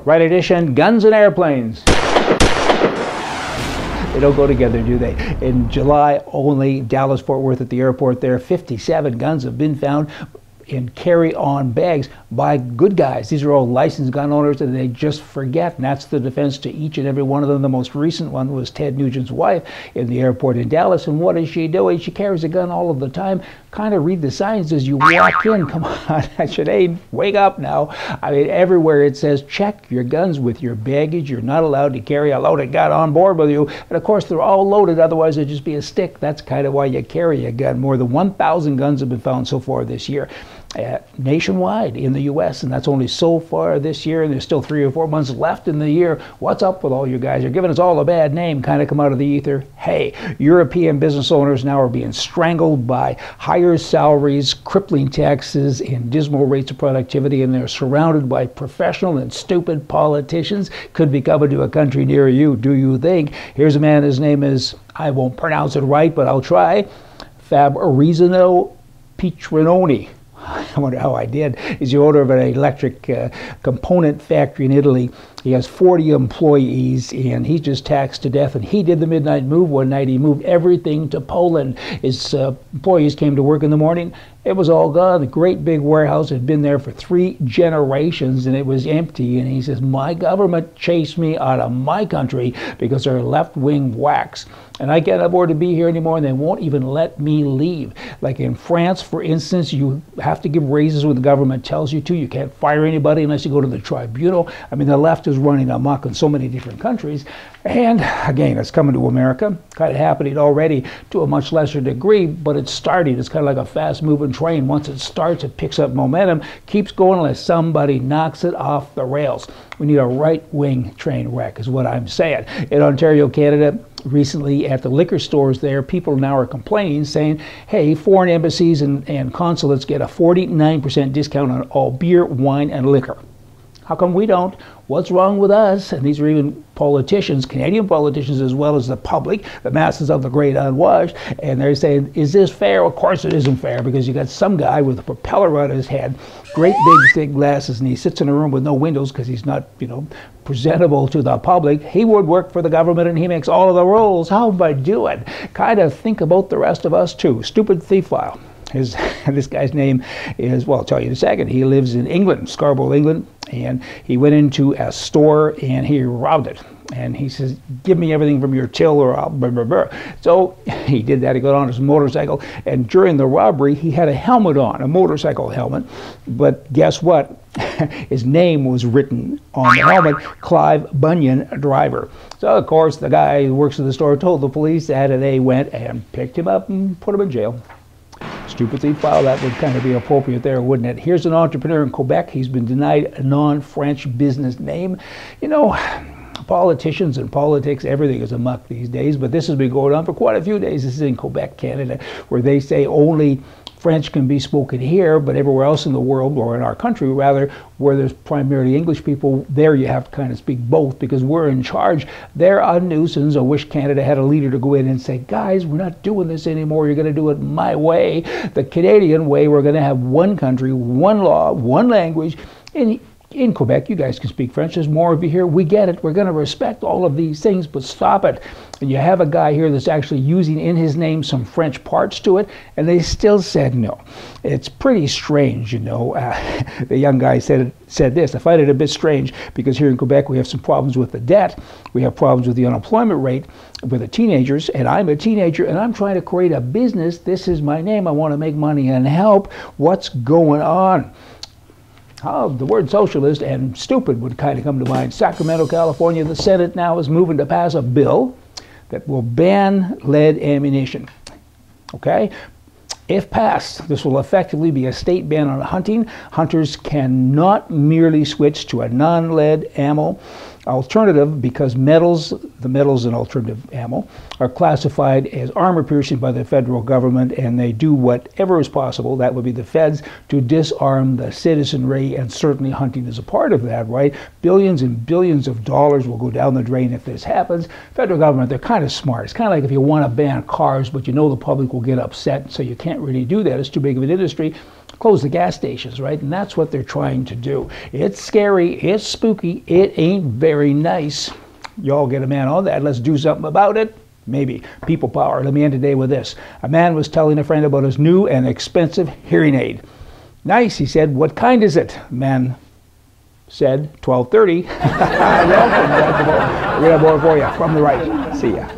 Right edition, guns and airplanes. They don't go together, do they? In July only, Dallas-Fort Worth at the airport there, 57 guns have been found in carry-on bags by good guys. These are all licensed gun owners, and they just forget. And that's the defense to each and every one of them. The most recent one was Ted Nugent's wife in the airport in Dallas. And what is she doing? She carries a gun all of the time. Kind of read the signs as you walk in. Come on, Sinead, wake up now. I mean, everywhere it says, check your guns with your baggage. You're not allowed to carry a loaded gun on board with you. And of course, they're all loaded. Otherwise, it'd just be a stick. That's kind of why you carry a gun. More than 1,000 guns have been found so far this year. Nationwide in the U.S., and that's only so far this year, and there's still 3 or 4 months left in the year. What's up with all you guys? You're giving us all a bad name, kind of come out of the ether. Hey, European business owners now are being strangled by higher salaries, crippling taxes, and dismal rates of productivity, and they're surrounded by professional and stupid politicians. Could be coming to a country near you, do you think? Here's a man, his name is, I won't pronounce it right, but I'll try, Fabrizio Pietrononi. I wonder how I did. He's the owner of an electric component factory in Italy. He has 40 employees, and he's just taxed to death. And he did the midnight move one night. He moved everything to Poland. His employees came to work in the morning. It was all gone. The great big warehouse had been there for 3 generations, and it was empty. And he says, my government chased me out of my country because they're left-wing whacks. And I can't afford to be here anymore, and they won't even let me leave. Like in France, for instance, you have to give raises when the government tells you to. You can't fire anybody unless you go to the tribunal. I mean, the left is running amok in so many different countries. And again, it's coming to America. Kind of happening already to a much lesser degree, but it's starting. It's kind of like a fast-moving train. Once it starts, it picks up momentum, keeps going unless somebody knocks it off the rails. We need a right-wing train wreck is what I'm saying. In Ontario, Canada, recently at the liquor stores there, people now are complaining, saying, hey, foreign embassies and consulates get a 49% discount on all beer, wine, and liquor. How come we don't? What's wrong with us? And these are even politicians, Canadian politicians, as well as the public, the masses of the great unwashed. And they're saying, is this fair? Of course it isn't fair, because you got some guy with a propeller on his head, great big thick glasses, and he sits in a room with no windows because he's not, presentable to the public. He would work for the government, and he makes all of the rules. How am I doing? Kind of think about the rest of us too. Stupid thief file. This guy's name is, well, I'll tell you in a second. He lives in England, Scarborough, England, and he went into a store and he robbed it. And he says, give me everything from your till or I'll blah, blah, blah. So he did that. He got on his motorcycle, and during the robbery, he had a helmet on, a motorcycle helmet. But guess what? His name was written on the helmet, Clive Bunyan, driver. So, of course, the guy who works at the store told the police that, and they went and picked him up and put him in jail. Stupid thief file, that would kind of be appropriate there, wouldn't it? Here's an entrepreneur in Quebec. He's been denied a non-French business name. Politicians and politics, everything is amuck these days, but this has been going on for quite a few days. This is in Quebec, Canada, where they say only French can be spoken here, but everywhere else in the world, or in our country rather, where there's primarily English people, there you have to kind of speak both because we're in charge. They're a nuisance. I wish Canada had a leader to go in and say, guys, we're not doing this anymore. You're going to do it my way, the Canadian way. We're going to have one country, one law, one language. And in Quebec, you guys can speak French. There's more of you here. We get it. We're going to respect all of these things, but stop it. And you have a guy here that's actually using in his name some French parts to it, and they still said no. It's pretty strange, The young guy said this. I find it a bit strange because here in Quebec we have some problems with the debt. We have problems with the unemployment rate with the teenagers, and I'm a teenager, and I'm trying to create a business. This is my name. I want to make money and help. What's going on? The word socialist and stupid would kind of come to mind. Sacramento, California, the Senate now is moving to pass a bill that will ban lead ammunition. Okay? If passed, this will effectively be a state ban on hunting. Hunters cannot merely switch to a non-lead ammo alternative because the metals in alternative ammo are classified as armor piercing by the federal government, and they do whatever is possible, that would be the feds, to disarm the citizenry, and certainly hunting is a part of that, right? Billions and billions of dollars will go down the drain if this happens. Federal government, they're kind of smart. It's kind of like if you want to ban cars, but the public will get upset, so you can't really do that. It's too big of an industry. close the gas stations, right? And that's what they're trying to do. It's scary, it's spooky, it ain't very nice. Y'all get a man on that. Let's do something about it. Maybe. People power. Let me end today with this. A man was telling a friend about his new and expensive hearing aid. Nice, he said. What kind is it? Man said, $12.30. Welcome. We're going to have more for you from the right. See ya.